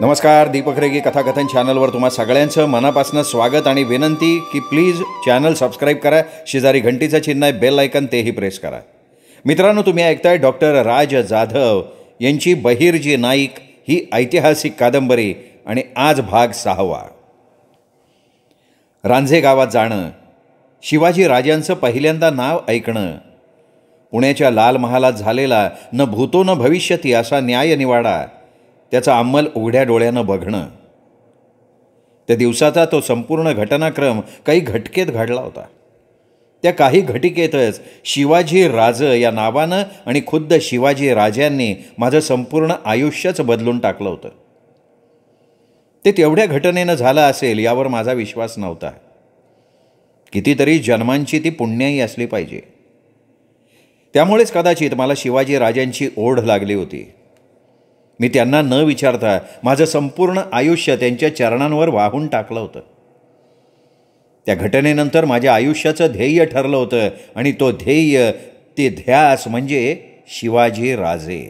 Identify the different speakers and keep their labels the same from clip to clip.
Speaker 1: नमस्कार. दीपक रेगे कथाकथन चॅनलवर तुम्हा सगळ्यांचं मनापासून स्वागत आणि विनंती की प्लीज चॅनल सबस्क्राईब करा. शेजारी घंटीचं चिन्ह आहे, बेल आयकन तेही प्रेस करा. मित्रांनो, तुम्ही ऐकताय डॉक्टर राज जाधव यांची बहिर्जी नाईक ही ऐतिहासिक कादंबरी आणि आज भाग 6. रांझे गावात जाणं, शिवाजी राजांचं पहिल्यांदा नाव ऐकणं, पुण्याच्या लाल महालात झालेला न भूतो न भविष्यती असा न्यायनिवाडा, त्याचा अंमल उघड्या डोळ्यानं बघणं. त्या दिवसाचा तो संपूर्ण घटनाक्रम काही घटकेत घडला होता. त्या काही घटिकेतच शिवाजी राज या नावानं आणि खुद्द शिवाजी राजांनी माझं संपूर्ण आयुष्यच बदलून टाकलं होतं. ते तेवढ्या घटनेनं झालं असेल यावर माझा विश्वास नव्हता. कितीतरी जन्मांची ती पुण्याई असली पाहिजे. त्यामुळेच कदाचित मला शिवाजी राजांची ओढ लागली होती. मी त्यांना न विचारता माझं संपूर्ण आयुष्य त्यांच्या चरणांवर वाहून टाकलं होतं. त्या घटनेनंतर माझ्या आयुष्याचं ध्येय ठरलं होतं आणि तो ध्येय, ते ध्यास म्हणजे शिवाजी राजे.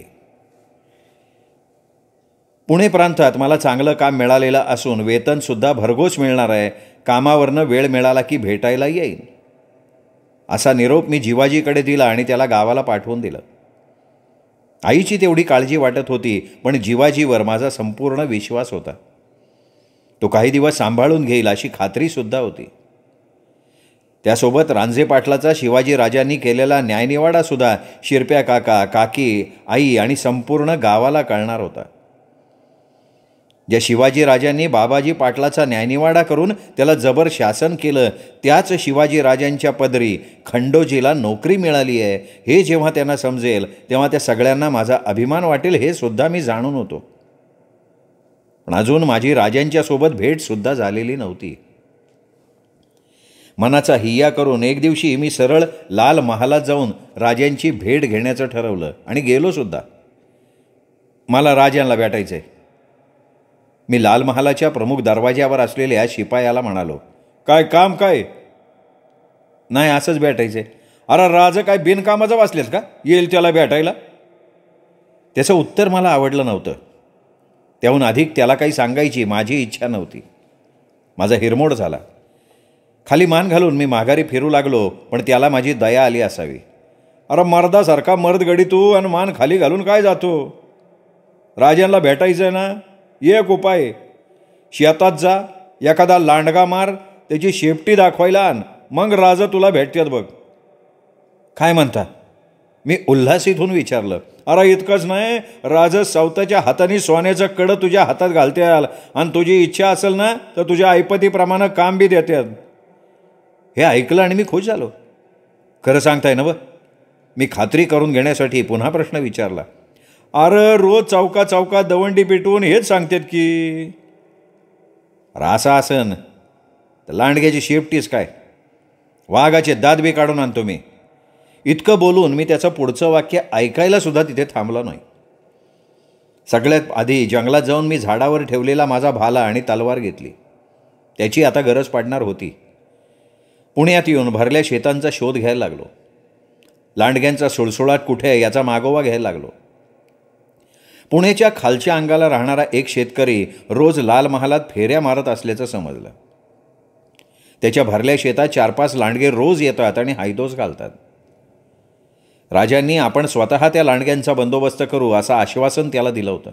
Speaker 1: पुणे प्रांतात मला चांगलं काम मिळालेलं असून वेतनसुद्धा भरघोस मिळणार आहे. कामावरनं वेळ मिळाला की भेटायला येईन असा निरोप मी जिवाजीकडे दिला आणि त्याला गावाला पाठवून दिलं. आईची तेवढी काळजी वाटत होती, पण जिवाजीवर माझा संपूर्ण विश्वास होता. तो काही दिवस सांभाळून घेईल अशी खात्रीसुद्धा होती. त्यासोबत रांझे पाटलाचा शिवाजी राजांनी केलेला न्यायनिवाडासुद्धा शिरप्या काका, काकी, आई आणि संपूर्ण गावाला कळणार होता. ज्या शिवाजी राजांनी बाबाजी पाटलाचा न्यायनिवाडा करून त्याला जबर शासन केलं, त्याच शिवाजी राजांच्या पदरी खंडोजीला नोकरी मिळाली आहे हे जेव्हा त्यांना समजेल तेव्हा त्या सगळ्यांना माझा अभिमान वाटेल हे सुद्धा मी जाणून होतो. पण अजून माझी राजांच्यासोबत भेटसुद्धा झालेली नव्हती. मनाचा हिय्या करून एक दिवशी मी सरळ लाल महालात जाऊन राजांची भेट घेण्याचं ठरवलं आणि गेलोसुद्धा. मला राजांना भेटायचं आहे. मी लाल महालाच्या प्रमुख दरवाज्यावर असलेल्या शिपायाला म्हणालो, काय काम काय? नाही, असंच भेटायचं आहे. अरे राजा काय बिनकामाचं वाचलेस का, येईल त्याला भेटायला? त्याचं उत्तर मला आवडलं नव्हतं. त्याहून अधिक त्याला काही सांगायची माझी इच्छा नव्हती. माझा हिरमोड झाला. खाली मान घालून मी माघारी फिरू लागलो, पण त्याला माझी दया आली असावी. अरे मर्दासारखा मर्द गडी तू आणि मान खाली घालून काय जातो? राजांना भेटायचं आहे ना, एक उपाय, शेतात जा, एखादा लांडगा मार, त्याची शेपटी दाखवायला आण, मग राजा तुला भेटतात बघ. काय म्हणता? मी उल्हासित होऊन विचारलं. अरे इतकंच नाही, राजा स्वतःच्या हाताने सोन्याचं कडं तुझ्या हातात घालत्याल आणि तुझी इच्छा असेल ना तर तुझ्या ऐपतीप्रमाणे काम बी देतात. हे ऐकलं आणि मी खुश झालो. खरं सांगताय ना? मी खात्री करून घेण्यासाठी पुन्हा प्रश्न विचारला. अरे रोज चौका चौकात दवंडी पेटवून हेच सांगतात की रासा असन तर लांडग्याची शेपटीच काय, वाघाचे दात बी काढून आणतो मी. इतकं बोलून मी त्याचं पुढचं वाक्य ऐकायला सुद्धा तिथे थांबलो नाही. सगळ्यात आधी जंगलात जाऊन मी झाडावर ठेवलेला माझा भाला आणि तलवार घेतली. त्याची आता गरज पडणार होती. पुण्यात येऊन भरल्या शेतांचा शोध घ्यायला लागलो. लांडग्यांचा सुळसुळाट कुठे आहे याचा मागोवा घ्यायला लागलो. पुण्याच्या खालच्या अंगाला राहणारा एक शेतकरी रोज लाल महालात फेऱ्या मारत असल्याचं समजलं. त्याच्या भरल्या शेतात 4-5 लांडगे रोज येतात आणि हायदोस घालतात. राजांनी आपण स्वतः त्या लांडग्यांचा बंदोबस्त करू असं आश्वासन त्याला दिलं होतं.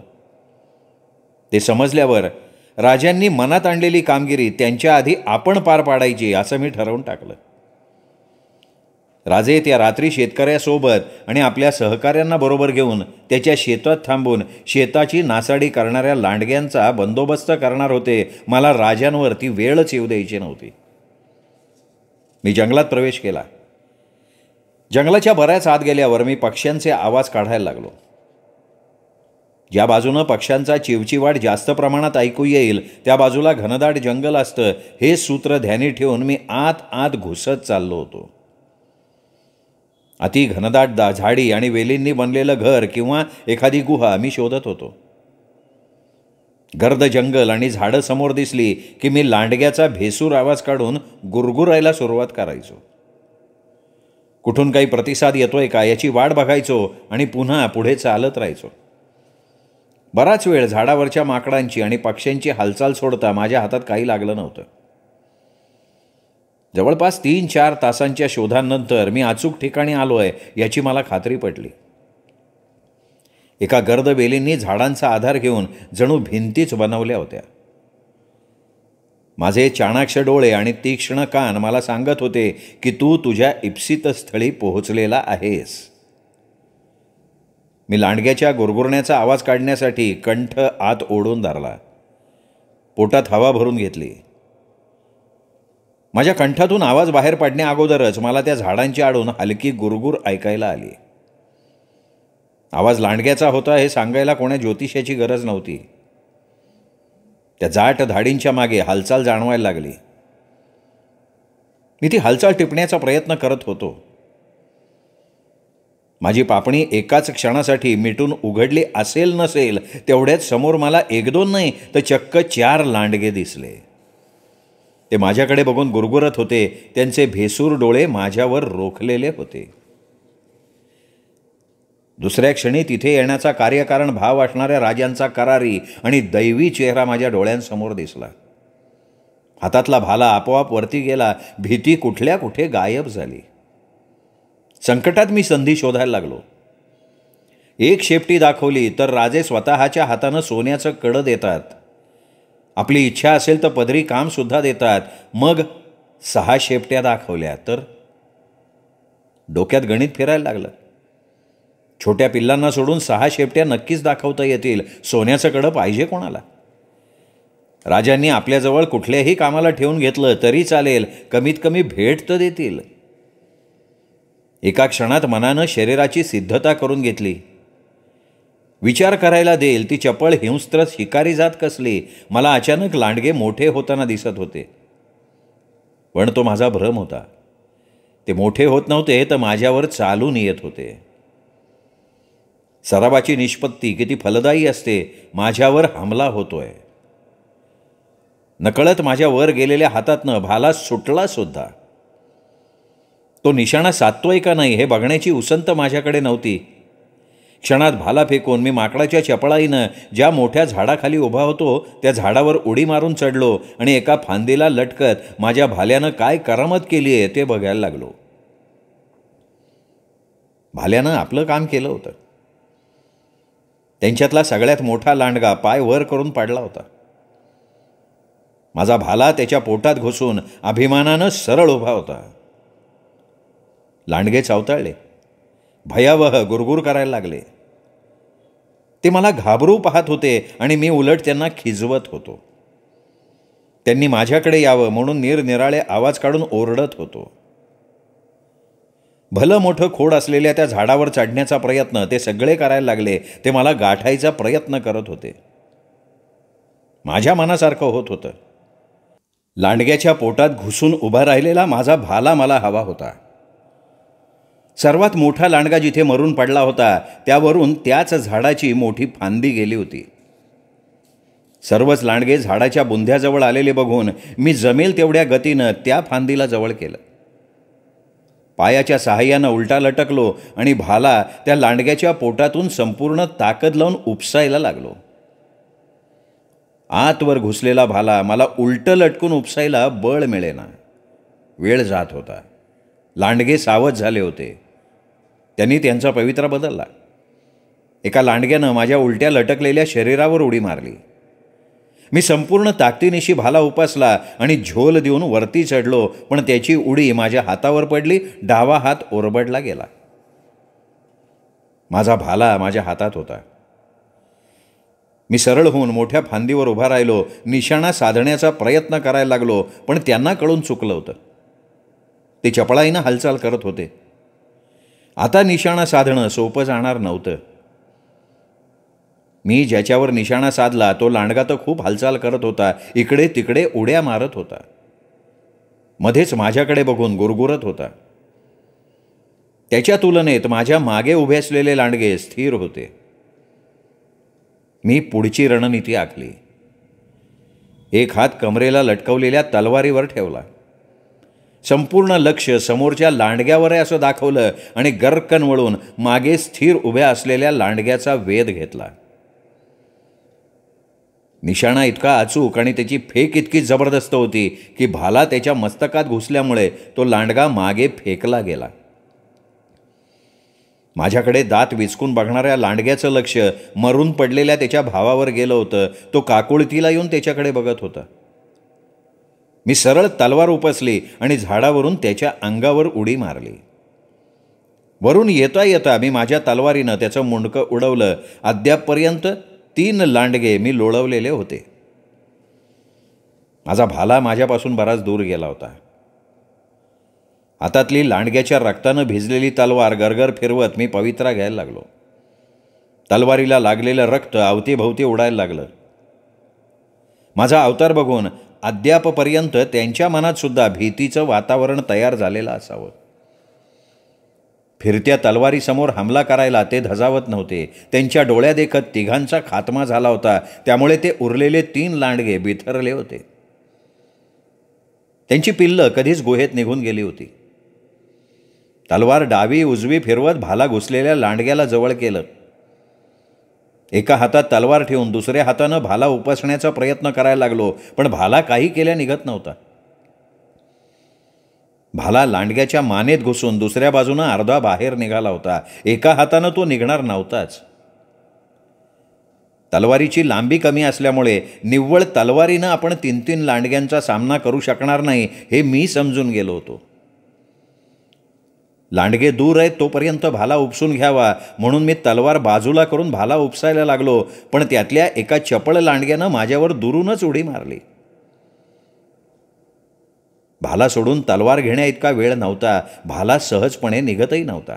Speaker 1: ते समजल्यावर राजांनी मनात आणलेली कामगिरी त्यांच्या आधी आपण पार पाडायची असं मी ठरवून टाकलं. राजे त्या रात्री शेतकऱ्यासोबत आणि आपल्या सहकाऱ्यांना बरोबर घेऊन त्याच्या शेतात थांबून शेताची नासाडी करणाऱ्या लांडग्यांचा बंदोबस्त करणार होते. मला राजांवर ती वेळच येऊ द्यायची नव्हती. मी जंगलात प्रवेश केला. जंगलाच्या बऱ्याच आत गेल्यावर मी पक्ष्यांचे आवाज काढायला लागलो. ज्या बाजूनं पक्ष्यांचा चिवचिवाट जास्त प्रमाणात ऐकू येईल त्या बाजूला घनदाट जंगल असतं हे सूत्र ध्यानी ठेवून मी आत आत घुसत चाललो होतो. अति घनदाट झाडी आणि वेलींनी बनलेलं घर किंवा एखादी गुहा मी शोधत होतो. गर्द जंगल आणि झाडं समोर दिसली की मी लांडग्याचा भेसूर आवाज काढून गुरगुरायला सुरुवात करायचो. कुठून काही प्रतिसाद येतोय का याची वाट बघायचो आणि पुन्हा पुढे चालत राहायचो. बराच वेळ झाडावरच्या माकडांची आणि पक्ष्यांची हालचाल सोडता माझ्या हातात काही लागलं नव्हतं. जवळपास 3-4 तासांच्या शोधांनंतर मी अचूक ठिकाणी आलो आहे याची मला खात्री पटली. एका गर्द वेलींनी झाडांचा आधार घेऊन जणू भिंतीच बनवल्या होत्या. माझे चाणाक्ष डोळे आणि तीक्ष्ण कान मला सांगत होते की तू तुझ्या इप्सित स्थळी पोहोचलेला आहेस. मी लांडग्याच्या गुरगुरण्याचा आवाज काढण्यासाठी कंठ आत ओढून धरला. पोटात हवा भरून घेतली. माझ्या कंठातून आवाज बाहेर पडण्या अगोदरच मला त्या झाडांच्या आडून हलकी गुरगुर ऐकायला आली. आवाज लांडग्याचा होता हे सांगायला कोण्या ज्योतिषाची गरज नव्हती. त्या जाट धाडींच्या मागे हालचाल जाणवायला लागली. मी ती हालचाल टिपण्याचा प्रयत्न करत होतो. माझी पापणी एकाच क्षणासाठी मिटून उघडली असेल नसेल तेवढ्याच समोर मला 1-2 नाही तर चक्क 4 लांडगे दिसले. ते माझ्याकडे बघून गुरगुरत होते. त्यांचे भेसूर डोळे माझ्यावर रोखलेले होते. दुसऱ्या क्षणी तिथे येण्याचा कार्यकारण भाव असणाऱ्या राजांचा करारी आणि दैवी चेहरा माझ्या डोळ्यांसमोर दिसला. हातातला भाला आपोआप वरती गेला. भीती कुठल्या कुठे गायब झाली. संकटात मी संधी शोधायला लागलो. एक शेपटी दाखवली तर राजे स्वतःच्या हातानं सोन्याचं कडं देतात. आपली इच्छा असेल तर पदरी कामसुद्धा देतात. मग 6 शेपट्या दाखवल्या तर डोक्यात गणित फिरायला लागलं. छोट्या पिल्लांना सोडून 6 शेपट्या नक्कीच दाखवता येतील. सोन्याचं कडं पाहिजे कोणाला? राजांनी आपल्याजवळ कुठल्याही कामाला ठेवून घेतलं तरी चालेल, कमीत कमी भेट तर देतील. एका क्षणात मनानं शरीराची सिद्धता करून घेतली. विचार करायला देईल ती चपळ हिंस्त्र शिकारी जात कसली. मला अचानक लांडगे मोठे होताना दिसत होते. पण तो माझा भ्रम होता. ते मोठे होत नव्हते तर माझ्यावर चालून येत होते. सरावाची निष्पत्ती किती फलदायी असते. माझ्यावर हमला होतोय. नकळत माझ्या वर गेलेल्या हातातनं भाला सुटला सुद्धा. तो निशाणा साधतोय का नाही हे बघण्याची उसंत माझ्याकडे नव्हती. क्षणात भाला फेकून मी माकडाच्या चपळाईनं ज्या मोठ्या झाडाखाली उभा होतो त्या झाडावर उडी मारून चढलो आणि एका फांदीला लटकत माझ्या भाल्यानं काय करामत केली आहे ते बघायला लागलो. भाल्यानं आपलं काम केलं होतं. त्यांच्यातला सगळ्यात मोठा लांडगा पाय वर करून पडला होता. माझा भाला त्याच्या पोटात घुसून अभिमानानं सरळ उभा होता. लांडगे चावताळले. भयावह गुरगुर करायला लागले. ते मला घाबरू पाहत होते आणि मी उलट त्यांना खिजवत होतो. त्यांनी माझ्याकडे यावं म्हणून निरनिराळे आवाज काढून ओरडत होतो. भलं मोठं खोड असलेल्या त्या झाडावर चढण्याचा प्रयत्न ते सगळे करायला लागले. ते मला गाठायचा प्रयत्न करत होते. माझ्या मनासारखं होत होतं. लांडग्याच्या पोटात घुसून उभा राहिलेला माझा भाला मला हवा होता. सर्वात मोठा लांडगा जिथे मरून पडला होता त्यावरून त्याच झाडाची मोठी फांदी गेली होती. सर्वच लांडगे झाडाच्या बुंध्याजवळ आलेले बघून मी जमेल तेवढ्या गतीनं त्या फांदीला जवळ केलं. पायाच्या सहाय्यानं उलटा लटकलो आणि भाला त्या लांडग्याच्या पोटातून संपूर्ण ताकद लावून उपसायला लागलो. आतवर घुसलेला भाला मला उलटं लटकून उपसायला बळ मिळेना. वेळ जात होता. लांडगे सावध झाले होते. त्यांनी त्यांचा पवित्रा बदलला. एका लांडग्यानं माझ्या उलट्या लटकलेल्या शरीरावर उडी मारली. मी संपूर्ण ताकदीनिशी भाला उपासला आणि झोल देऊन वरती चढलो. पण त्याची उडी माझ्या हातावर पडली. डावा हात ओरबडला गेला. माझा भाला माझ्या हातात होता. मी सरळ होऊन मोठ्या फांदीवर उभा राहिलो. निशाणा साधण्याचा प्रयत्न करायला लागलो. पण त्यांना कळून चुकलं होतं. ते चपळाईनं हालचाल करत होते. आता निशाणा साधणं सोपं जाणार नव्हतं. मी ज्याच्यावर निशाणा साधला तो लांडगा तर खूप हालचाल करत होता. इकडे तिकडे उड्या मारत होता. मध्येच माझ्याकडे बघून गुरगुरत होता. त्याच्या तुलनेत माझ्या मागे उभे असलेले लांडगे स्थिर होते. मी पुढची रणनीती आखली. एक हात कमरेला लटकवलेल्या तलवारीवर ठेवला. संपूर्ण लक्ष समोरच्या लांडग्यावर आहे असं दाखवलं आणि गर्रकन वळून मागे स्थिर उभ्या असलेल्या लांडग्याचा वेध घेतला. निशाणा इतका अचूक आणि त्याची फेक इतकी जबरदस्त होती की भाला त्याच्या मस्तकात घुसल्यामुळे तो लांडगा मागे फेकला गेला. माझ्याकडे दात विचकून बघणाऱ्या लांडग्याचं लक्ष मरून पडलेल्या त्याच्या भावावर गेलं होतं. तो काकुळतीला येऊन त्याच्याकडे बघत होता. मी सरळ तलवार उपसली आणि झाडावरून त्याच्या अंगावर उडी मारली. वरून येता येता मी माझ्या तलवारीनं त्याचं मुंडकं उडवलं. अद्यापपर्यंत 3 लांडगे मी लोळवलेले होते. माझा भाला माझ्यापासून बराच दूर गेला होता. हातातली लांडग्याच्या रक्तानं भिजलेली तलवार गरगर फिरवत मी पवित्रा घ्यायला लागलो. तलवारीला लागलेलं रक्त अवतीभवती उडायला लागलं. माझा अवतार बघून अद्यापपर्यंत त्यांच्या मनातसुद्धा भीतीचं वातावरण तयार झालेलं असावं. फिरत्या तलवारीसमोर हमला करायला ते धजावत नव्हते. त्यांच्या डोळ्यादेखत तिघांचा खात्मा झाला होता. त्यामुळे ते उरलेले 3 लांडगे बिथरले होते. त्यांची पिल्लं कधीच गुहेत निघून गेली होती. तलवार डावी उजवी फिरवत भाला घुसलेल्या लांडग्याला जवळ केलं. एका हातात तलवार ठेवून दुसऱ्या हातानं भाला उपसण्याचा प्रयत्न करायला लागलो, पण भाला काही केल्या निघत नव्हता. भाला लांडग्याच्या मानेत घुसून दुसऱ्या बाजूनं अर्धा बाहेर निघाला होता. एका हातानं तो निघणार नव्हताच. तलवारीची लांबी कमी असल्यामुळे निव्वळ तलवारीनं आपण 3 लांडग्यांचा सामना करू शकणार नाही हे मी समजून गेलो होतो. लांडगे दूर आहेत तोपर्यंत भाला उपसून घ्यावा म्हणून मी तलवार बाजूला करून भाला उपसायला लागलो, पण त्यातल्या एका चपळ लांडग्यानं माझ्यावर दुरूनच उडी मारली. भाला सोडून तलवार घेण्या इतका वेळ नव्हता. भाला सहजपणे निघतही नव्हता.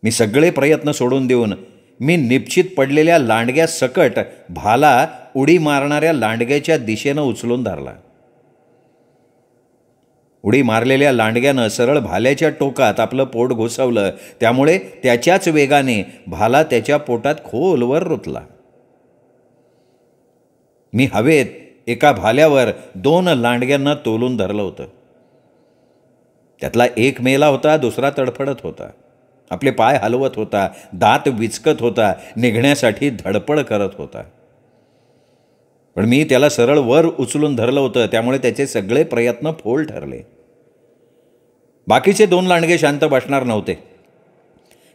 Speaker 1: मी सगळे प्रयत्न सोडून देऊन मी निश्चित पडलेल्या लांडग्या सकट भाला उडी मारणाऱ्या लांडग्याच्या दिशेनं उचलून धरला. उडी मारलेल्या लांडग्यानं सरळ भाल्याच्या टोकात आपलं पोट घुसवलं. त्यामुळे त्याच्याच वेगाने भाला त्याच्या पोटात खोलवर रुतला. मी हवेत एका भाल्यावर 2 लांडग्यांना तोलून धरलं होतं. त्यातला एक मेला होता, दुसरा तडफडत होता. आपले पाय हलवत होता, दात विचकत होता, निघण्यासाठी धडपड करत होता. पण मी त्याला सरळ वर उचलून धरलं होतं. त्यामुळे त्याचे सगळे प्रयत्न फोल ठरले. बाकीचे 2 लांडगे शांत बसणार नव्हते.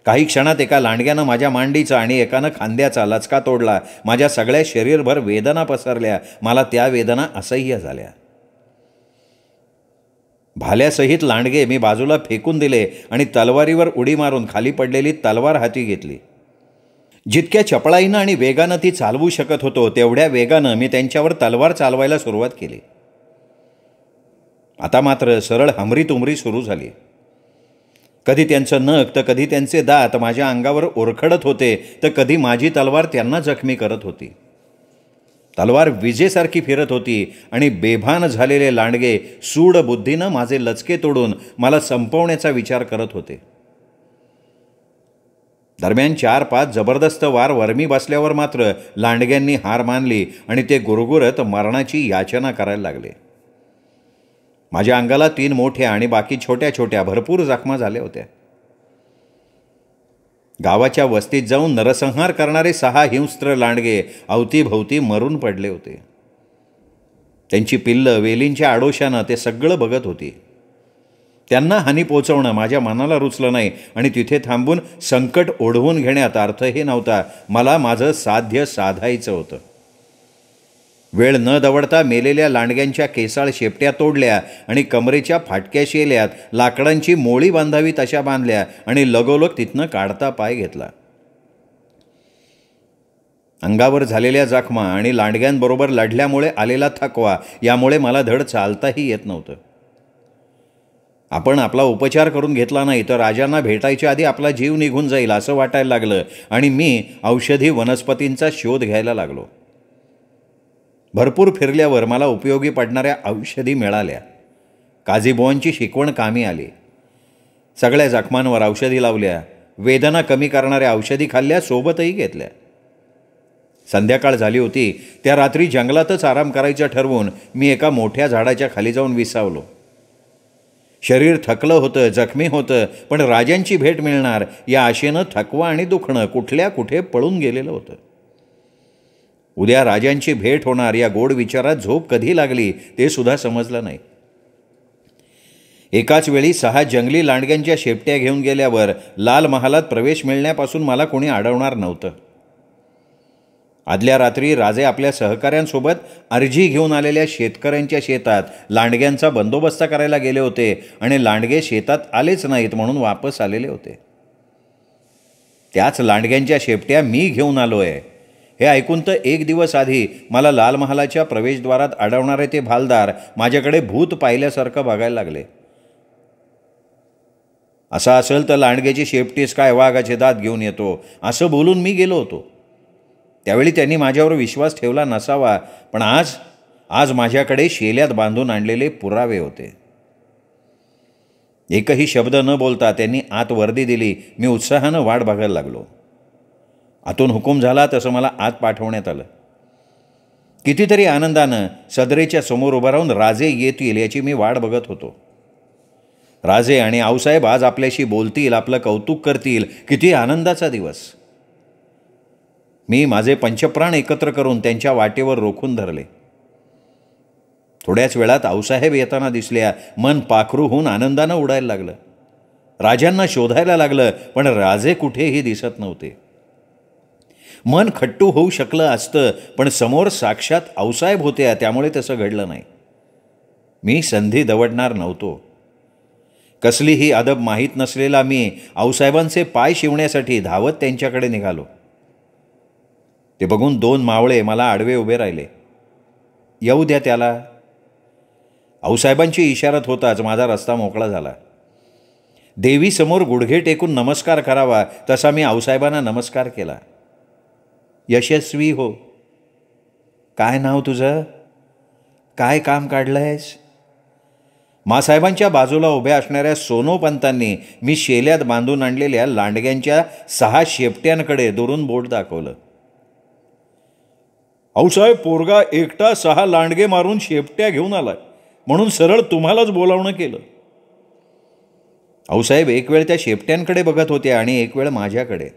Speaker 1: काही क्षणात एका लांडग्यानं माझ्या मांडीचा आणि एकानं खांद्याचा लचका तोडला. माझ्या सगळ्या शरीरभर वेदना पसरल्या. मला त्या वेदना असह्य झाल्या. भाल्यासहित लांडगे मी बाजूला फेकून दिले आणि तलवारीवर उडी मारून खाली पडलेली तलवार हाती घेतली. जितक्या चपळाईनं आणि वेगानं ती चालवू शकत होतो तेवढ्या वेगानं मी त्यांच्यावर तलवार चालवायला सुरुवात केली. आता मात्र सरळ हमरीतुमरी सुरू झाली. कधी त्यांचं नख तर कधी त्यांचे दात माझ्या अंगावर ओरखडत होते, तर कधी माझी तलवार त्यांना जखमी करत होती. तलवार विजेसारखी फिरत होती आणि बेभान झालेले लांडगे सूड बुद्धीनं माझे लचके तोडून मला संपवण्याचा विचार करत होते. दरम्यान 4-5 जबरदस्त वार वरमी बसल्यावर मात्र लांडग्यांनी हार मानली आणि ते गुरगुरत मरणाची याचना करायला लागले. माझ्या अंगाला 3 मोठ्या आणि बाकी छोट्या छोट्या भरपूर जखमा झाल्या होत्या. गावाच्या वस्तीत जाऊन नरसंहार करणारे 6 हिंस्त्र लांडगे अवतीभवती मरून पडले होते. त्यांची पिल्लं वेलींच्या आडोशानं ते सगळं बघत होती. त्यांना हानी पोचवणं माझ्या मनाला रुचलं नाही आणि तिथे थांबून संकट ओढवून घेण्यात अर्थही नव्हता. मला माझं साध्य साधायचं होतं. वेळ न दवडता मेलेल्या लांडग्यांच्या केसाळ शेपट्या तोडल्या आणि कमरेच्या फाटक्या शेल्यात लाकडांची मोळी बांधावी तशा बांधल्या आणि लगोलग तिथनं काढता पाय घेतला. अंगावर झालेल्या जखमा आणि लांडग्यांबरोबर लढल्यामुळे आलेला थकवा यामुळे मला धड चालताही येत नव्हतं. आपण आपला उपचार करून घेतला नाही तर राजांना भेटायच्या आधी आपला जीव निघून जाईल असं वाटायला लागलं आणि मी औषधी वनस्पतींचा शोध घ्यायला लागलो. भरपूर फिरल्यावर मला उपयोगी पडणाऱ्या औषधी मिळाल्या. काझीबुवांची शिकवण कामी आली. सगळ्या जखमांवर औषधी लावल्या. वेदना कमी करणाऱ्या औषधी खाल्ल्या, सोबतही घेतल्या. संध्याकाळ झाली होती. त्या रात्री जंगलातच आराम करायचं ठरवून मी एका मोठ्या झाडाच्या खाली जाऊन विसावलो. शरीर थकलं होतं, जखमी होतं, पण राजांची भेट मिळणार या आशेनं थकवा आणि दुखणं कुठल्या कुठे पळून गेलेलं होतं. उद्या राजांची भेट होणार या गोड विचारात झोप कधी लागली ते सुद्धा समजलं नाही. एकाच वेळी 6 जंगली लांडग्यांच्या शेपट्या घेऊन गेल्यावर लाल महालात प्रवेश मिळण्यापासून मला कोणी अडवणार नव्हतं. आदल्या रात्री राजे आपल्या सहकाऱ्यांसोबत अर्जी घेऊन आलेल्या शेतकऱ्यांच्या शेतात लांडग्यांचा बंदोबस्त करायला गेले होते आणि लांडगे शेतात आलेच नाहीत म्हणून वापस आलेले होते. त्याच लांडग्यांच्या शेपट्या मी घेऊन आलो आहे हे ऐकून तर 1 दिवस आधी मला लाल महालाच्या प्रवेशद्वारात अडवणारे ते भालदार माझ्याकडे भूत पाहिल्यासारखं बघायला लागले. असं असेल तर लांडग्याची शेपटीस काय वाघाचे दात घेऊन येतो असं बोलून मी गेलो होतो. त्यावेळी त्यांनी माझ्यावर विश्वास ठेवला नसावा, पण आज माझ्याकडे शेल्यात बांधून आणलेले पुरावे होते. एकही शब्द न बोलता त्यांनी आत वर्दी दिली. मी उत्साहानं वाट बघायला लागलो. आतून हुकूम झाला तसं मला आत पाठवण्यात आलं. कितीतरी आनंदानं सदरेच्या समोर उभं राहून राजे येतील याची मी वाट बघत होतो. राजे आणि आऊसाहेब आज आपल्याशी बोलतील, आपलं कौतुक करतील. किती आनंदाचा दिवस. मी माझे पंचप्राण एकत्र करून त्यांच्या वाटेवर रोखून धरले. थोड्याच वेळात आऊसाहेब येताना दिसल्या. मन पाखरू होऊन आनंदानं उडायला लागलं. राजांना शोधायला लागलं, पण राजे कुठेही दिसत नव्हते. मन खट्टू होऊ शकलं असतं, पण समोर साक्षात आऊसाहेब होत्या, त्यामुळे तसं घडलं नाही. मी संधी दवडणार नव्हतो. कसलीही अदब माहीत नसलेला मी आऊसाहेबांचे पाय शिवण्यासाठी धावत त्यांच्याकडे निघालो. ते बघून 2 मावळे मला आडवे उभे राहिले. येऊ द्या त्याला. आऊसाहेबांची इशारत होताच माझा रस्ता मोकळा झाला. देवीसमोर गुडघे टेकून नमस्कार करावा तसा मी आऊसाहेबांना नमस्कार केला. यशस्वी हो. काय नाव तुझं? काय काम काढलं आहेस? मासाहेबांच्या बाजूला उभ्या असणाऱ्या सोनोपंतांनी मी शेल्यात बांधून आणलेल्या लांडग्यांच्या 6 शेपट्यांकडे दुरून बोट दाखवलं. आऊसाहेब, पोरगा एकटा 6 लांडगे मारून शेपट्या घेऊन आलाय म्हणून सरळ तुम्हालाच बोलावणं केलं. आऊसाहेब एक वेळ त्या शेपट्यांकडे बघत होते आणि एक वेळ माझ्याकडे.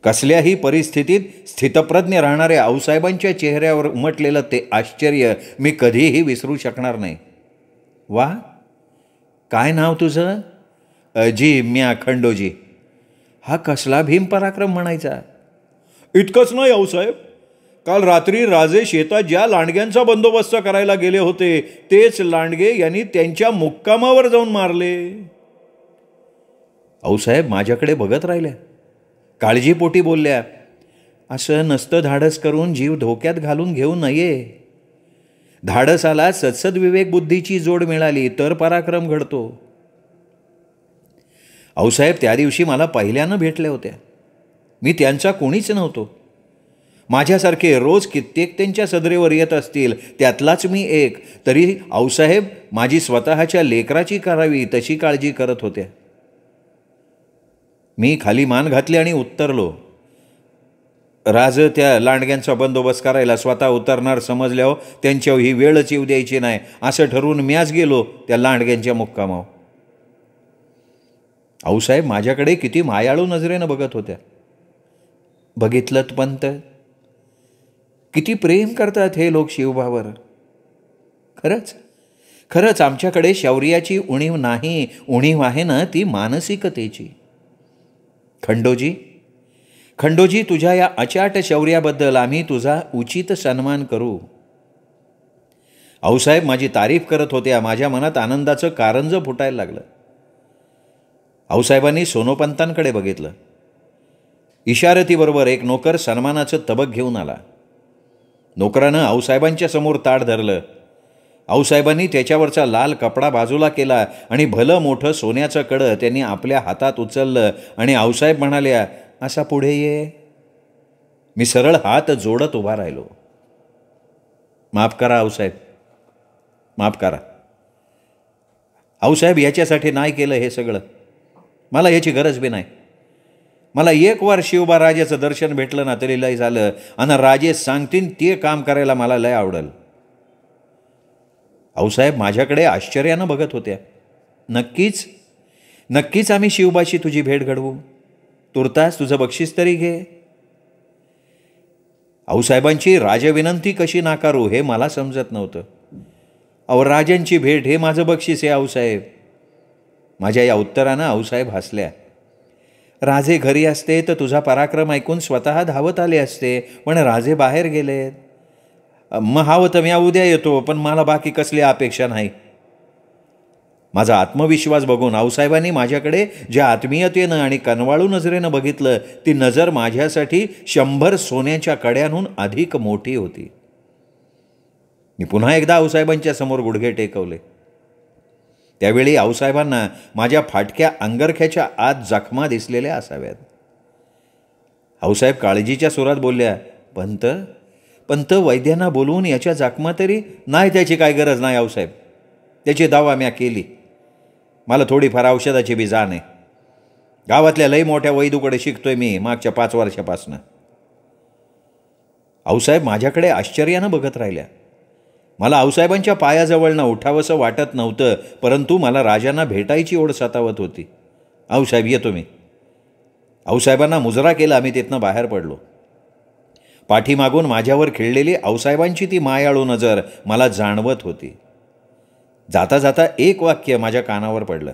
Speaker 1: कसल्याही परिस्थितीत स्थितप्रज्ञ राहणाऱ्या आऊसाहेबांच्या चेहऱ्यावर उमटलेलं ते आश्चर्य मी कधीही विसरू शकणार नाही. वा, काय नाव तुझं? जी, म्या खंडोजी. हा कसला भीम पराक्रम म्हणायचा. इतकंच नाही आऊसाहेब, काल रात्री राजे शेतात ज्या लांडग्यांचा बंदोबस्त करायला गेले होते तेच लांडगे यांनी त्यांच्या मुक्कामावर जाऊन मारले. आऊसाहेब माझ्याकडे बघत राहिल्या. काळजीपोटी बोलल्या, असं नसतं धाडस करून जीव धोक्यात घालून घेऊ नये. धाडसाला सत्सद बुद्धीची जोड मिळाली तर पराक्रम घडतो. आऊसाहेब त्या दिवशी मला पहिल्यानं भेटल्या होत्या. मी त्यांचा कोणीच नव्हतो. माझ्यासारखे रोज कित्येक त्यांच्या सदरेवर येत असतील, त्यातलाच मी एक. तरी आऊसाहेब माझी स्वतःच्या लेकराची करावी तशी काळजी करत होत्या. मी खाली मान घातली आणि उत्तरलो. राज त्या लांडग्यांचा बंदोबस्त करायला स्वतः उतरणार समजल्यावर त्यांच्यावर ही वेळच येऊ द्यायची नाही असं ठरवून म्याच गेलो त्या लांडग्यांच्या मुक्कामावर. आऊसाहेब माझ्याकडे किती मायाळू नजरेनं बघत होत्या. बघितलं पंत, किती प्रेम करतात हे लोक शिवबावर. खरंच आमच्याकडे शौर्याची उणीव नाही, उणीव आहे ना ती मानसिकतेची. खंडोजी, तुझ्या या अचाट शौर्याबद्दल आम्ही तुझा उचित सन्मान करू. आऊसाहेब माझी तारीफ करत होत्या. माझ्या मनात आनंदाचं कारंजं फुटायला लागलं. आऊसाहेबांनी सोनोपंतांकडे बघितलं. इशारतीबरोबर एक नोकर सन्मानाचं तबक घेऊन आला. नोकरानं आऊसाहेबांच्या समोर ताट धरलं. आऊसाहेबांनी त्याच्यावरचा लाल कपडा बाजूला केला आणि भलं मोठं सोन्याचं कडं त्यांनी आपल्या हातात उचललं आणि आऊसाहेब म्हणाल्या, असा पुढे ये. मी सरळ हात जोडत उभा राहिलो. माफ करा आऊसाहेब, माफ करा. आऊसाहेब याच्यासाठी नाही केलं हे सगळं. मला याची गरज बी नाही. मला एक वार शिवबा राजाचं दर्शन भेटलं ना तरी लय झालं. आणि राजे सांगतील ते काम करायला मला लय आवडेल. आऊसाहेब माझ्याकडे आश्चर्यानं बघत होत्या. नक्कीच आम्ही शिवबाशी तुझी भेट घडवू. तुर्तास तुझं बक्षीस तरी घे. आऊसाहेबांची राजविनंती कशी नाकारू हे मला समजत नव्हतं. अहो, राजांची भेट हे माझं बक्षीस आहे आऊसाहेब. माझ्या या उत्तरानं आऊसाहेब हसल्या. राजे घरी असते तर तुझा पराक्रम ऐकून स्वतः धावत आले असते, पण राजे बाहेर गेलेत. मग हवं तर मी उद्या येतो, पण मला बाकी कसली अपेक्षा नाही. माझा आत्मविश्वास बघून आऊसाहेबांनी माझ्याकडे ज्या आत्मीयतेनं आणि कनवाळू नजरेनं बघितलं, ती नजर माझ्यासाठी 100 सोन्याच्या कड्यांहून अधिक मोठी होती. मी पुन्हा एकदा आऊसाहेबांच्या समोर गुडघे टेकवले. त्यावेळी आऊसाहेबांना माझ्या फाटक्या अंगरख्याच्या आत जखमा दिसलेल्या असाव्यात. आऊसाहेब काळजीच्या सुरात बोलल्या, पंत वैद्यांना बोलवून याच्या जखमा तरी नाही. त्याची काय गरज नाही आऊसाहेब, त्याची दवा म्या केली. मला थोडीफार औषधाची बी जाण आहे. गावातल्या लई मोठ्या वैदूकडे शिकतोय मी मागच्या 5 वर्षापासून. आऊसाहेब माझ्याकडे आश्चर्यानं बघत राहिल्या. मला आऊसाहेबांच्या पायाजवळनं उठावंसं वाटत नव्हतं, परंतु मला राजांना भेटायची ओढ सतावत होती. आऊसाहेब येतो मी. आऊसाहेबांना मुजरा केला. आम्ही तिथनं बाहेर पडलो. पाठीमागून माझ्यावर खिळलेली आऊसाहेबांची ती मायाळू नजर मला जाणवत होती. जाता जाता एक वाक्य माझ्या कानावर पडलं,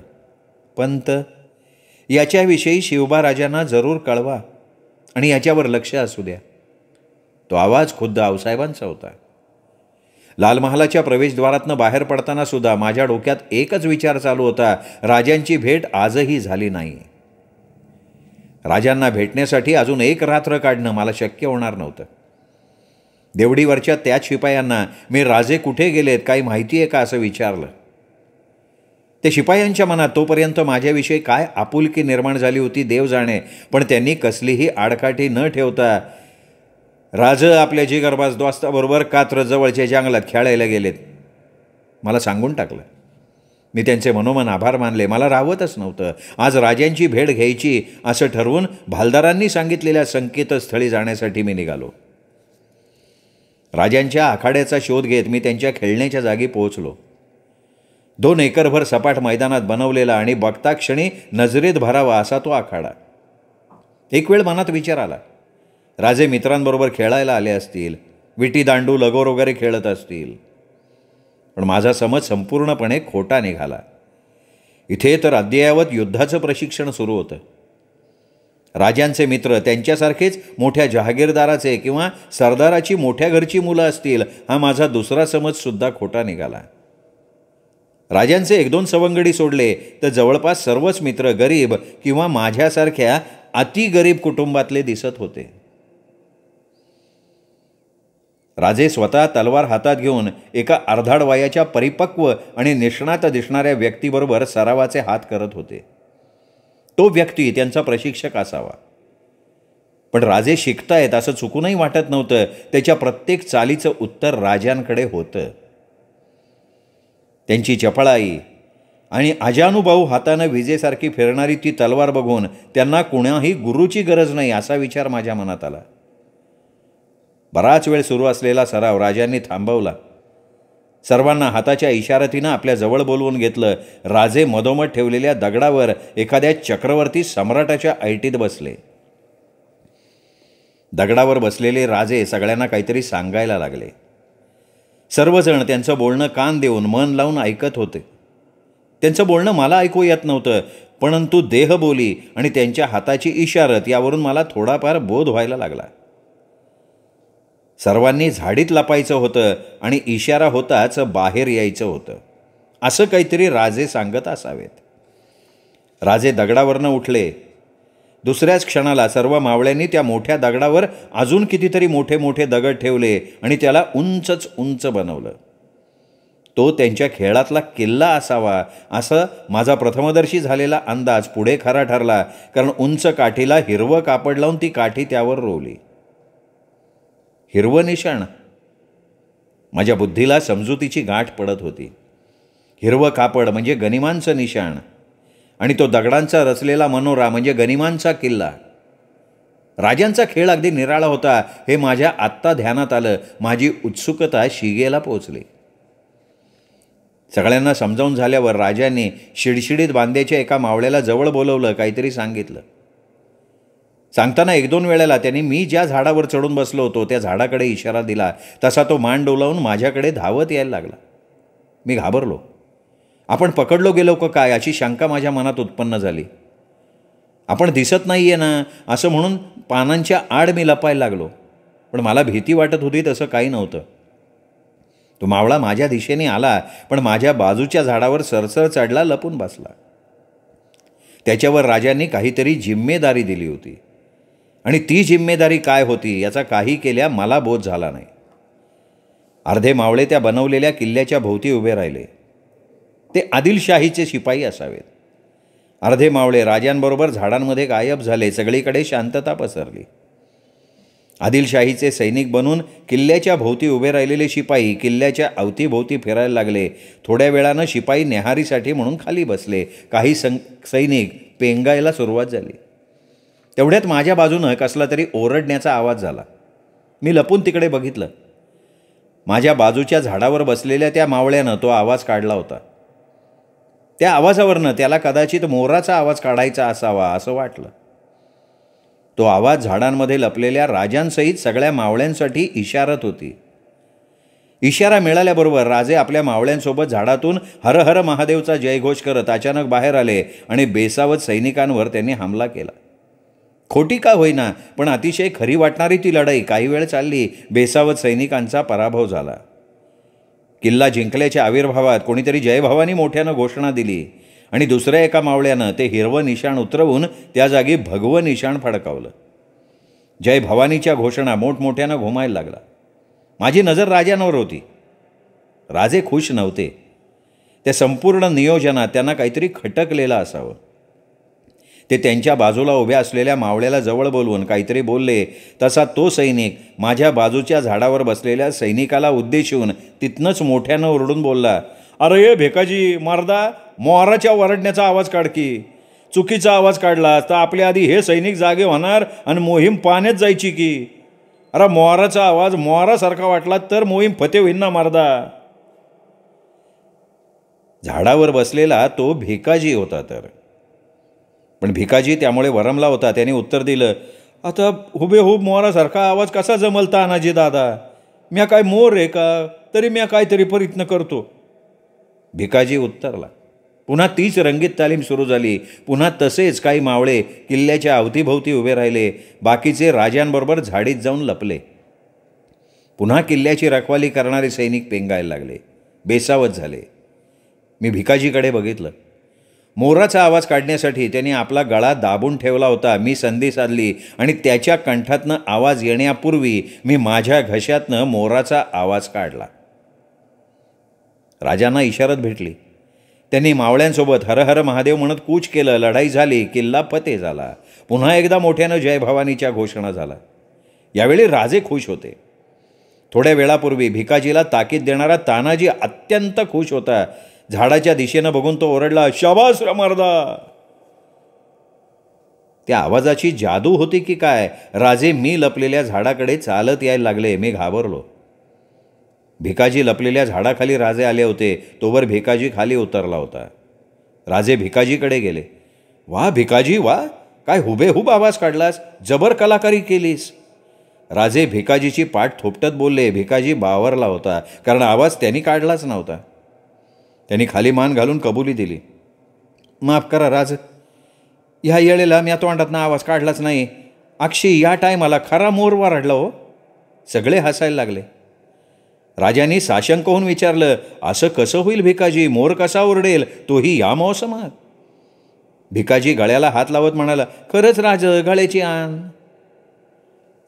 Speaker 1: पंत, याच्याविषयी शिवबा राजांना जरूर कळवा आणि याच्यावर लक्ष असू द्या. तो आवाज खुद्द आऊसाहेबांचा होता. लाल महालाच्या प्रवेशद्वारातनं बाहेर पडताना सुद्धा माझ्या डोक्यात एकच विचार चालू होता, राजांची भेट आजही झाली नाही. राजांना भेटण्यासाठी अजून एक रात्र काढणं मला शक्य होणार नव्हतं. देवडीवरच्या त्याच शिपायांना मी राजे कुठे गेलेत, काही माहिती आहे का असं विचारलं. ते शिपायांच्या मनात तोपर्यंत माझ्याविषयी काय आपुलकी निर्माण झाली होती देव जाणे, पण त्यांनी कसलीही आडकाठी न ठेवता राज आपल्या जिगरबाज दोस्ताबरोबर कात्र जवळच्या जंगलात खेळायला गेलेत मला सांगून टाकलं. मी त्यांचे मनोमन आभार मानले. मला राहवतच नव्हतं. आज राजांची भेट घ्यायची असं ठरवून भालदारांनी सांगितलेल्या संकेतस्थळी जाण्यासाठी मी निघालो. राजांच्या आखाड्याचा शोध घेत मी त्यांच्या खेळण्याच्या जागी पोहोचलो. 2 एकरभर सपाट मैदानात बनवलेला आणि बघता क्षणी नजरेत भरावा असा तो आखाडा. एक वेळ मनात विचार आला, राजे मित्रांबरोबर खेळायला आले असतील, विटी दांडू लगोर वगैरे खेळत असतील. पण माझा समज संपूर्णपणे खोटा निघाला. इथे तर अद्ययावत युद्धाचं प्रशिक्षण सुरू होतं. राजांचे मित्र त्यांच्यासारखेच मोठ्या जहागीरदाराचे किंवा सरदाराची मोठ्या घरची मुलं असतील, हा माझा दुसरा समजसुद्धा खोटा निघाला. राजांचे 1-2 सवंगडी सोडले तर जवळपास सर्वच मित्र गरीब किंवा माझ्यासारख्या अतिगरीब कुटुंबातले दिसत होते. राजे स्वतः तलवार हातात घेऊन एका अर्धाड वयाच्या परिपक्व आणि निष्णात दिसणाऱ्या व्यक्तीबरोबर सरावाचे हात करत होते. तो व्यक्ती त्यांचा प्रशिक्षक असावा. पण राजे शिकतायत असं चुकूनही वाटत नव्हतं. त्याच्या प्रत्येक चालीचं उत्तर राजांकडे होतं. त्यांची चपळाई आणि अजानुभाऊ हातानं विजेसारखी फिरणारी ती तलवार बघून त्यांना कुणाही गुरुची गरज नाही असा विचार माझ्या मनात आला. बराच वेळ सुरू असलेला सराव राजांनी थांबवला. सर्वांना हाताच्या इशारातीनं आपल्या जवळ बोलवून घेतलं. राजे मधोमध ठेवलेल्या दगडावर एखाद्या चक्रवर्ती सम्राटाच्या ऐटीत बसले. दगडावर बसलेले राजे सगळ्यांना काहीतरी सांगायला लागले. सर्वजण त्यांचं बोलणं कान देऊन मन लावून ऐकत होते. त्यांचं बोलणं मला ऐकू येत नव्हतं, परंतु देहबोली आणि त्यांच्या हाताची इशारत यावरून मला थोडाफार बोध व्हायला लागला. सर्वांनी झाडीत लपायचं होतं आणि इशारा होताच बाहेर यायचं होतं असं काहीतरी राजे सांगत असावेत. राजे दगडावरनं उठले. दुसऱ्याच क्षणाला सर्व मावळ्यांनी त्या मोठ्या दगडावर अजून कितीतरी मोठे मोठे दगड ठेवले आणि त्याला उंचच उंच बनवलं. तो त्यांच्या खेळातला किल्ला असावा असं माझा प्रथमदर्शी झालेला अंदाज पुढे खरा ठरला, कारण उंच काठीला हिरवं कापड लावून ती काठी त्यावर रोवली. हिरवं निशाण. माझ्या बुद्धीला समजुतीची गाठ पडत होती. हिरवं कापड म्हणजे गनिमांचं निशाण आणि तो दगडांचा रचलेला मनोरा म्हणजे गनिमांचा किल्ला. राजांचा खेळ अगदी निराळा होता हे माझ्या आत्ता ध्यानात आलं. माझी उत्सुकता शिगेला पोचली. सगळ्यांना समजावून झाल्यावर राजांनी शिडशिडीत बांध्याच्या एका मावळ्याला जवळ बोलवलं, काहीतरी सांगितलं. सांगताना 1-2 वेळेला त्यांनी मी ज्या झाडावर चढून बसलो होतो त्या झाडाकडे इशारा दिला. तसा तो मान डोलावून माझ्याकडे धावत यायला लागला. मी घाबरलो. आपण पकडलो गेलो का काय अशी शंका माझ्या मनात उत्पन्न झाली. आपण दिसत नाही आहे ना असं म्हणून पानांच्या आड मी लपायला लागलो. पण मला भीती वाटत होती तसं काही नव्हतं. तो मावळा माझ्या दिशेने आला, पण माझ्या बाजूच्या झाडावर सरसर चढला, लपून बसला. त्याच्यावर राजांनी काहीतरी जिम्मेदारी दिली होती आणि ती जिम्मेदारी काय होती याचा काही केल्या मला बोध झाला नाही. अर्धे मावळे त्या बनवलेल्या किल्ल्याच्या भोवती उभे राहिले. ते आदिलशाहीचे शिपाई असावेत. अर्धे मावळे राजांबरोबर झाडांमध्ये गायब झाले. सगळीकडे शांतता पसरली. आदिलशाहीचे सैनिक बनून किल्ल्याच्या भोवती उभे राहिलेले शिपाई किल्ल्याच्या अवतीभोवती फिरायला लागले. थोड्या वेळानं शिपाई न्याहारीसाठी म्हणून खाली बसले. काही सैनिक पेंगायला सुरुवात झाली. तेवढ्यात माझ्या बाजूनं कसला तरी ओरडण्याचा आवाज झाला. मी लपून तिकडे बघितलं. माझ्या बाजूच्या झाडावर बसलेल्या त्या मावळ्यानं तो आवाज काढला होता. त्या आवाजावरनं त्याला कदाचित मोराचा आवाज काढायचा असावा असं वाटलं. तो आवाज झाडांमध्ये लपलेल्या राजांसहित सगळ्या मावळ्यांसाठी इशारत होती. इशारा मिळाल्याबरोबर राजे आपल्या मावळ्यांसोबत झाडातून हर हर महादेवचा जयघोष करत अचानक बाहेर आले आणि बेसावत सैनिकांवर त्यांनी हमला केला. खोटी का होईना पण अतिशय खरी वाटणारी ती लढाई काही वेळ चालली. बेसावत सैनिकांचा पराभव झाला. किल्ला जिंकल्याच्या आविर्भावात कोणीतरी जय भवानी मोठ्यानं घोषणा दिली आणि दुसऱ्या एका मावळ्यानं ते हिरवं निशाण उतरवून त्या जागी भगवं निशाण फडकावलं. जय भवानीच्या घोषणा मोठमोठ्यानं घुमायला लागला. माझी नजर राजांवर होती. राजे खुश नव्हते. त्या संपूर्ण नियोजनात त्यांना काहीतरी खटकलेलं असावं. ते त्यांच्या बाजूला उभ्या असलेल्या मावळ्याला जवळ बोलवून काहीतरी बोलले. तसा तो सैनिक माझ्या बाजूच्या झाडावर बसलेल्या सैनिकाला उद्देशून तिथनंच मोठ्यानं ओरडून बोलला, अरे ये भिकाजी मारदा, मोराच्या वरडण्याचा आवाज काढ की. चुकीचा आवाज काढला तर आपल्या आधी हे सैनिक जागे होणार आणि मोहीम पाण्यात जायची की. अरे मोराचा आवाज मोरासारखा वाटला तर मोहीम फते होईन ना मारदा. झाडावर बसलेला तो भिकाजी होता तर. पण भिकाजी त्यामुळे वरमला होता. त्याने उत्तर दिलं, आता हुबेहूब मोरासारखा आवाज कसा जमलता अनाजी दादा. म्या काय मोर आहे का, तरी म्या काहीतरी प्रयत्न करतो. भिकाजी उत्तरला. पुन्हा तीच रंगीत तालीम सुरू झाली. पुन्हा तसेच काही मावळे किल्ल्याच्या अवतीभोवती उभे राहिले. बाकीचे राजांबरोबर झाडीत जाऊन लपले. पुन्हा किल्ल्याची रखवाली करणारे सैनिक पेंगायला लागले. बेसावत झाले. मी भिकाजीकडे बघितलं. मोराचा आवाज काढण्यासाठी त्याने आपला गळा दाबून ठेवला होता. मी संधी साधली आणि त्याच्या कंठातनं आवाज येण्यापूर्वी मी माझ्या घशातनं मोराचा आवाज काढला. राजांना इशारत भेटली. त्यांनी मावळ्यांसोबत हर हर महादेव म्हणत कूच केलं. लढाई झाली. किल्ला फते झाला. पुन्हा एकदा मोठ्यानं जय भवानीच्या घोषणा झाला. यावेळी राजे खुश होते. थोड्या वेळापूर्वी भिकाजीला ताकीद देणारा तानाजी अत्यंत खुश होता. झाडाच्या दिशेनं बघून तो ओरडला, शाबास मर्दा. त्या आवाजाची जादू होती की काय, राजे मी लपलेल्या झाडाकडे चालत यायला लागले. मी घाबरलो. भिकाजी लपलेल्या झाडाखाली राजे आले होते. तोवर भिकाजी खाली उतरला होता. राजे भिकाजीकडे गेले. वा भिकाजी वा, काय हुबेहूब आवाज काढलास, जबर कलाकारी केलीस. राजे भिकाजीची पाठ थोपटत बोलले. भिकाजी बावरला होता, कारण आवाज त्यांनी काढलाच नव्हता. त्यांनी खाली मान घालून कबुली दिली. माफ करा राज, ह्या येळेला मी तोंडातनं आवाज काढलाच नाही. अक्षी या टायमाला खरा मोर वरडला हो. सगळे हसायला लागले. राजांनी साशंक होऊन विचारलं, असं कसं होईल भिकाजी, मोर कसा ओरडेल, तोही या मोसमात. भिकाजी गळ्याला हात लावत म्हणाला, खरंच राज, गळ्याची आण.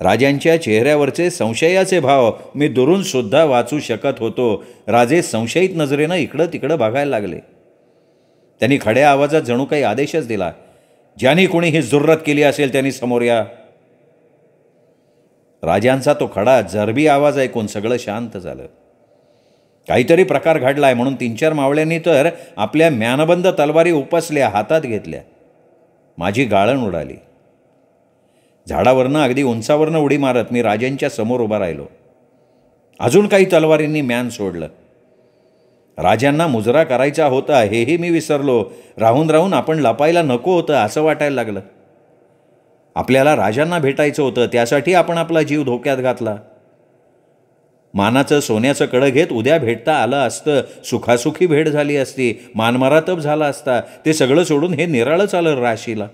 Speaker 1: राजांच्या चेहऱ्यावरचे संशयाचे भाव मी दुरून सुद्धा वाचू शकत होतो. राजे संशयित नजरेनं इकडं तिकडं बघायला लागले. त्यांनी खड्या आवाजात जणू काही आदेशच दिला, ज्यांनी कोणी ही जुर्रत केली असेल त्यांनी समोर या. राजांचा तो खडा जरबी आवाज ऐकून सगळं शांत झालं. काहीतरी प्रकार घडलाय म्हणून 3-4 मावळ्यांनी तर आपल्या म्यानबंद तलवारी उपसल्या, हातात घेतल्या. माझी गाळण उडाली. झाडावरनं अगदी उंचावरनं उडी मारत मी राजांच्या समोर उभा राहिलो. अजून काही तलवारींनी म्यान सोडलं. राजांना मुजरा करायचा होता हेही मी विसरलो. राहून राहून आपण लपायला नको होतं असं वाटायला लागलं. आपल्याला राजांना भेटायचं होतं, त्यासाठी आपण आपला जीव धोक्यात घातला. मानाचं सोन्याचं कडं घेत उद्या भेटता आलं असतं, सुखासुखी भेट झाली असती, मानमरातप झाला असता. ते सगळं सोडून हे निराळंच आलं राशीला.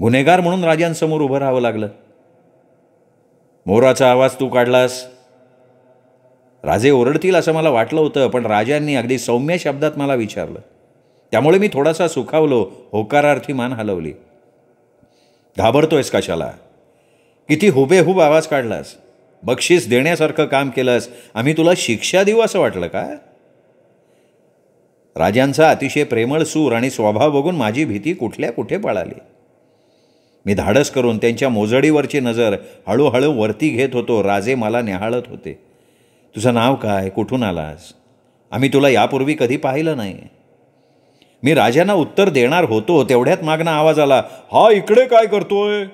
Speaker 1: गुन्हेगार म्हणून राजांसमोर उभं राहावं लागलं. मोराचा आवाज तू काढलास. राजे ओरडतील असं मला वाटलं होतं, पण राजांनी अगदी सौम्य शब्दात मला विचारलं. त्यामुळे मी थोडासा सुखावलो, होकारार्थी मान हलवली. घाबरतोयस कशाला? किती हुबेहूब आवाज काढलास. बक्षीस देण्यासारखं काम केलंस. आम्ही तुला शिक्षा देऊ असं वाटलं का? राजांचा अतिशय प्रेमळ सूर आणि स्वभाव बघून माझी भीती कुठल्या कुठे पळाली. मी धाडस करून त्यांच्या मोजडीवरची नजर हळूहळू वरती घेत होतो. राजे मला न्याहाळत होते. तुझं नाव काय? कुठून आलास? आम्ही तुला यापूर्वी कधी पाहिलं नाही. मी राजांना उत्तर देणार होतो, तेवढ्यात मागणं आवाज आला, हा इकडे काय करतोय?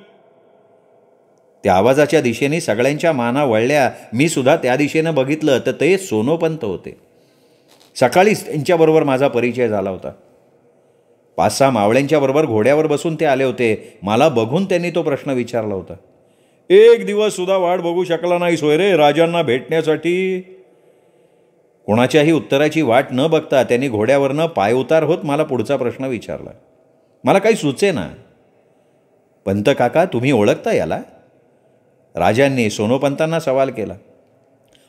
Speaker 1: त्या आवाजाच्या दिशेने सगळ्यांच्या माना वळल्या. मी सुद्धा त्या दिशेनं बघितलं तर ते सोनोपंत होते. सकाळीच त्यांच्याबरोबर माझा परिचय झाला होता. 5-6 मावळ्यांच्या बरोबर घोड्यावर बसून ते आले होते. मला बघून त्यांनी तो प्रश्न विचारला होता. एक दिवस सुद्धा वाट बघू शकला नाही सोय रे राजांना भेटण्यासाठी? कोणाच्याही उत्तराची वाट न बघता त्यांनी घोड्यावरनं पायउतार होत मला पुढचा प्रश्न विचारला. मला काही सुचेना. पंत काका, तुम्ही ओळखता याला? राजांनी सोनोपंतांना सवाल केला.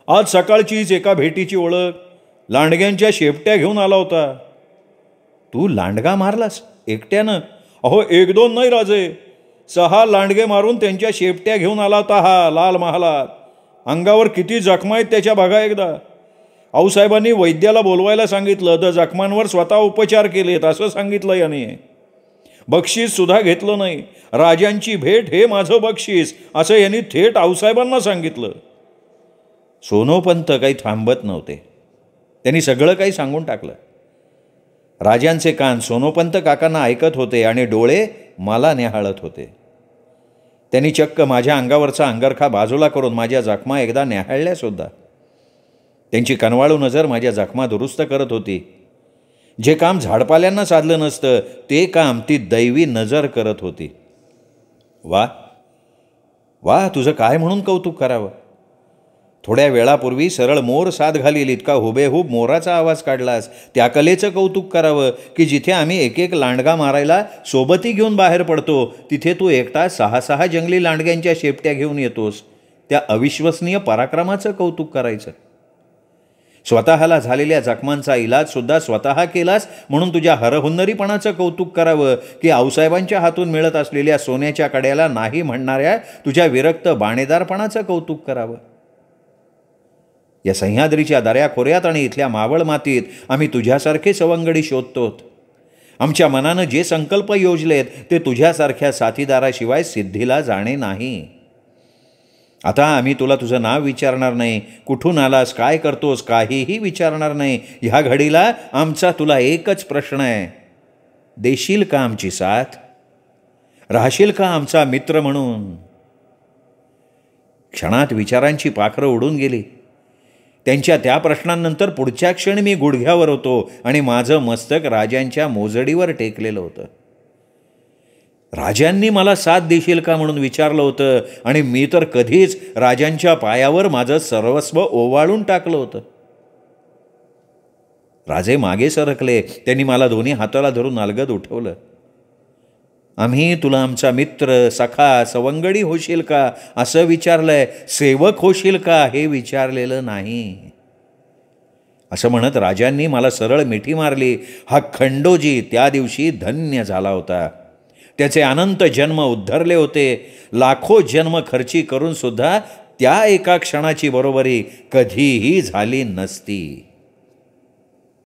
Speaker 1: आज सकाळचीच एका भेटीची ओळख. लांडग्यांच्या शेपट्या घेऊन आला होता. तू लांडगा मारलास एकट्यानं? अहो 1-2 नाही राजे, 6 लांडगे मारून त्यांच्या शेपट्या घेऊन आला होता हा लाल महालात. अंगावर किती जखमा आहेत त्याच्या बघा एकदा. आऊसाहेबांनी वैद्याला बोलवायला सांगितलं तर जखमांवर स्वतः उपचार केलेत असं सांगितलं याने. बक्षीस सुद्धा घेतलं नाही. राजांची भेट हे माझं बक्षीस असं यांनी थेट आऊसाहेबांना सांगितलं. सोनोपंत काही थांबत नव्हते. त्यांनी सगळं काही सांगून टाकलं. राजांचे कान सोनोपंत काकांना ऐकत होते आणि डोळे मला न्याहाळत होते. त्यांनी चक्क माझ्या अंगावरचा अंगरखा बाजूला करून माझ्या जखमा एकदा न्याहाळल्या सुद्धा. त्यांची कनवाळू नजर माझ्या जखमा दुरुस्त करत होती. जे काम झाडपाल्यांना साधलं नसतं ते काम ती दैवी नजर करत होती. वा वा, तुझं काय म्हणून कौतुक करावं? थोड्या वेळापूर्वी सरळ मोर साद घालील इतका हुबेहूब मोराचा आवाज काढलास. त्या कलेचं कौतुक करावं की जिथे आम्ही एक लांडगा मारायला सोबती घेऊन बाहेर पडतो, तिथे तू एकटा 6 जंगली लांडग्यांच्या शेपट्या घेऊन येतोस. त्या अविश्वसनीय पराक्रमाचं कौतुक करायचं. स्वतःला झालेल्या जखमांचा इलाजसुद्धा स्वतः केलास म्हणून तुझ्या हरहुन्नरीपणाचं कौतुक करावं की आऊसाहेबांच्या हातून मिळत असलेल्या सोन्याच्या कड्याला नाही म्हणणाऱ्या तुझ्या विरक्त बाणेदारपणाचं कौतुक करावं. या सह्याद्रीच्या दऱ्याखोऱ्यात आणि इथल्या मावळ मातीत आम्ही तुझ्यासारखे सवंगडी शोधतोत. आमच्या मनानं जे संकल्प योजलेत ते तुझ्यासारख्या साथीदाराशिवाय सिद्धीला जाणे नाही. आता आम्ही तुला तुझं नाव विचारणार नाही, कुठून आलास, काय करतोस, काहीही विचारणार नाही. ह्या घडीला आमचा तुला एकच प्रश्न आहे. देशील का आमची साथ? राहशील का आमचा मित्र म्हणून? क्षणात विचारांची पाखरं उडून गेली. त्यांच्या त्या प्रश्नांनंतर पुढच्या क्षणी मी गुडघ्यावर होतो आणि माझं मस्तक राजांच्या मोजडीवर टेकलेलं होतं. राजांनी मला साथ देशील का म्हणून विचारलं होतं आणि मी तर कधीच राजांच्या पायावर माझं सर्वस्व ओवाळून टाकलं होतं. राजे मागे सरकले. त्यांनी मला दोन्ही हाताला धरून अलगद उठवलं. आम्ही तुला आमचा मित्र, सखा, सवंगडी होशील का असं विचारलंय, सेवक होशील का हे विचारलेलं नाही. असं म्हणत राजांनी मला सरळ मिठी मारली. हा खंडोजी त्या दिवशी धन्य झाला होता. त्याचे अनंत जन्म उद्धरले होते. लाखो जन्म खर्ची करून सुद्धा त्या एका क्षणाची बरोबरी कधीही झाली नसती.